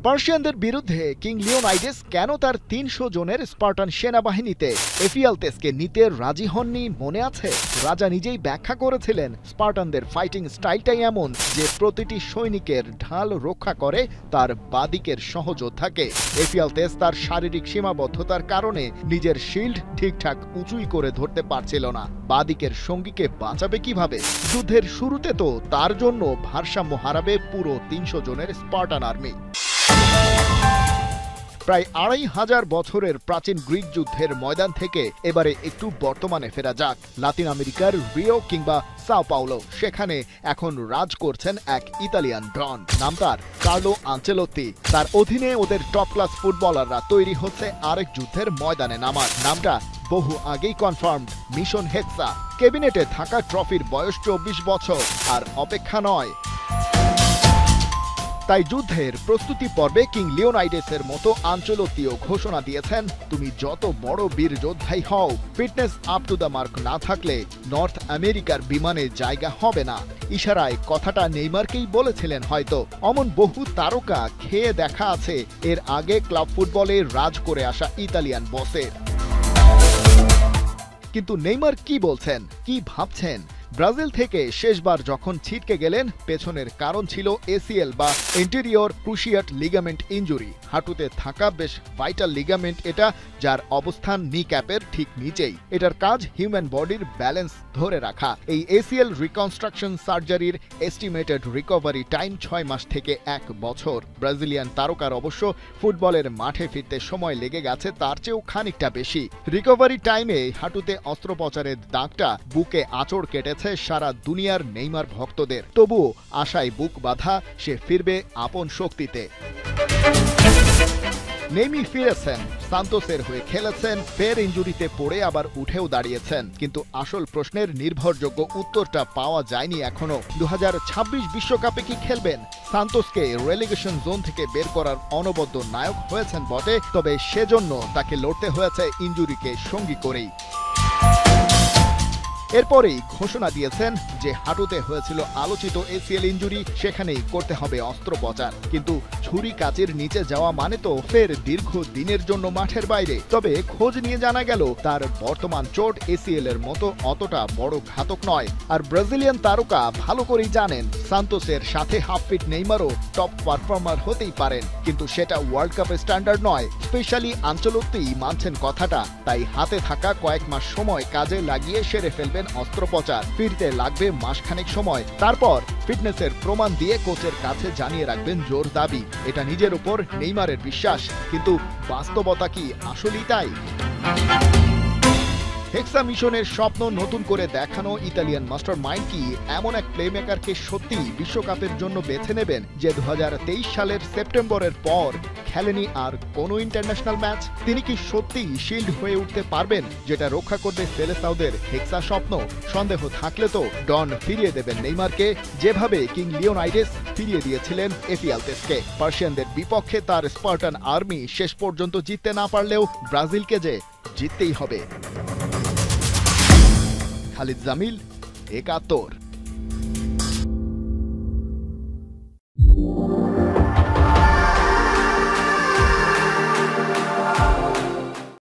পার্সিয়ানদের বিরুদ্ধে কিং লিওনাইডেস কেন তার ৩০০ জনের স্পার্টান সেনাবাহিনীতে এফিয়ালতেসকে নিতে রাজি হননি মনে আছে? রাজা নিজেই ব্যাখ্যা করেছিলেন স্পার্টানদের ফাইটিং স্টাইলটাই এমন যে প্রতিটি সৈনিকের ঢাল রক্ষা করে তার বাদিকের সহযোদ্ধাকে। এফিয়ালতেস তার শারীরিক সীমাবদ্ধতার কারণে নিজের শিল্ড ঠিকঠাক উঁচুই করে ধরতে পারছিল না। বাদিকের সঙ্গীকে বাঁচাবে কিভাবে? যুদ্ধের শুরুতে তো তার জন্য ভারসাম্য হারাবে পুরো ৩০০ জনের স্পার্টান আর্মি। প্রায় ২৫০০ বছরের প্রাচীন গ্রিক যুদ্ধের ময়দান থেকে এবারে একটু বর্তমানে ফেরা যাক। লাতিন আমেরিকার রিও কিংবা সাও পাওলো, সেখানে এখন রাজ করছেন এক ইতালিয়ান ডন। নাম তার কার্লো আনচেলোত্তি। তার অধীনে ওদের টপ ক্লাস ফুটবলাররা তৈরি হচ্ছে আরেক যুদ্ধের ময়দানে নামার। নামটা বহু আগেই কনফার্মড, মিশন হেক্সা। ক্যাবিনেটে থাকা ট্রফির বয়স ২৪ বছর, আর অপেক্ষা নয়। তাই যুদ্ধের প্রস্তুতি পর্বে কিং লিওনাইডেসের মতো আনচেলোত্তিও ঘোষণা দিয়েছেন, তুমি যত বড় বীর যোদ্ধাই হও, fitness up to the mark না থাকলে নর্থ আমেরিকার বিমানে জায়গা হবে না। ইশারায় কথাটা নেইমারকেই বলেছিলেন হয়তো। অমন বহু তারকা খেয়ে দেখা আছে এর আগে ক্লাব ফুটবলে রাজ করে আসা ইতালিয়ান বসের। কিন্তু নেইমার কি বলছেন, কি ভাবছেন? ব্রাজিল থেকে শেষবার যখন ছিটকে গেলেন, পেছনের কারণ ছিল এসিএল বা ইন্টেরিয়র ক্রুশিয়েট লিগামেন্ট ইনজুরি। হাঁটুতে থাকা বেশ ভাইটাল লিগামেন্ট এটা, যার অবস্থান নি ক্যাপের ঠিক নিচেই। এটার কাজ হিউম্যান বডির ব্যালেন্স ধরে রাখা। এই এসিএল রিকনস্ট্রাকশন সার্জারির এস্টিমেটেড রিকভারি টাইম ৬ মাস থেকে ১ বছর। ব্রাজিলিয়ান তারকার অবশ্য ফুটবলের মাঠে ফিরতে সময় লেগে গেছে তার চেয়েও খানিকটা বেশি। রিকভারি টাইমে হাঁটুতে অস্ত্রোপচারের দাগটা বুকে আঁচড় কেটেছে সারা দুনিয়ার নেইমার ভক্তদের। তবুও আশায় বুক বাঁধা, সে ফিরবে আপন শক্তিতে। নেইমি ফিরেছেন, সান্তোসের হয়ে খেলেছেন, ফের ইনজুরিতে পড়ে আবার উঠেও দাঁড়িয়েছেন। কিন্তু আসল প্রশ্নের নির্ভরযোগ্য উত্তরটা পাওয়া যায়নি এখনো। ২০২৬ বিশ্বকাপে কি খেলবেন? সান্তোসকে রেলিগেশন জোন থেকে বের করার অনবদ্য নায়ক হয়েছেন বটে, তবে সেজন্য তাকে লড়তে হয়েছে ইনজুরিকে সঙ্গী করেই। এরপরেই ঘোষণা দিয়েছেন যে হাঁটুতে হয়েছিল আলোচিত এসিএল ইনজুরি, সেখানেই করতে হবে অস্ত্রোপচার। কিন্তু ছুরি কাচের নিচে যাওয়া মানে তো ফের দীর্ঘ দিনের জন্য মাঠের বাইরে। তবে খোঁজ নিয়ে জানা গেল তার বর্তমান চোট এসিএল এর মতো অতটা বড় ঘাতক নয়। আর ব্রাজিলিয়ান তারকা ভালো করেই জানেন সান্তোসের সাথে হাফ ফিট নেইমারও টপ পারফর্মার হতেই পারেন, কিন্তু সেটা ওয়ার্ল্ড কাপের স্ট্যান্ডার্ড নয়। স্পেশালি আনচেলোত্তি মানছেন কথাটা, তাই হাতে থাকা কয়েক মাস সময় কাজে লাগিয়ে সেরে ফেলবেন অস্ত্রোপচার। ফিরতে লাগবে মাসখানেক সময়। তারপর ফিটনেসের প্রমাণ দিয়ে কোচের কাছে জানিয়ে রাখবেন জোর দাবি। এটা নিজের উপর নেইমারের বিশ্বাস, কিন্তু বাস্তবতা কি আসলেই তাই? হেক্সা মিশনের স্বপ্ন নতুন করে দেখানো ইতালিয়ান মাস্টার মাইন্ড কি এমন এক প্লেমেকারকে সত্যি বিশ্বকাপের জন্য বেছে নেবেন যে ২০২৩ সালের সেপ্টেম্বরের পর খেলেনি আর কোনো ইন্টারন্যাশনাল ম্যাচ? তিনি কি সত্যিই শিল্ড হয়ে উঠতে পারবেন যেটা রক্ষা করবে সেলেসাওদের হেক্সা স্বপ্ন? সন্দেহ থাকলে তো ডন ফিরিয়ে দেবেন নেইমারকে, যেভাবে কিং লিওনাইডেস ফিরিয়ে দিয়েছিলেন এফিয়ালতেসকে। পার্সিয়ানদের বিপক্ষে তার স্পার্টান আর্মি শেষ পর্যন্ত জিততে না পারলেও ব্রাজিলকে যে জিততেই হবে। খালিদ জামিল, ৭১।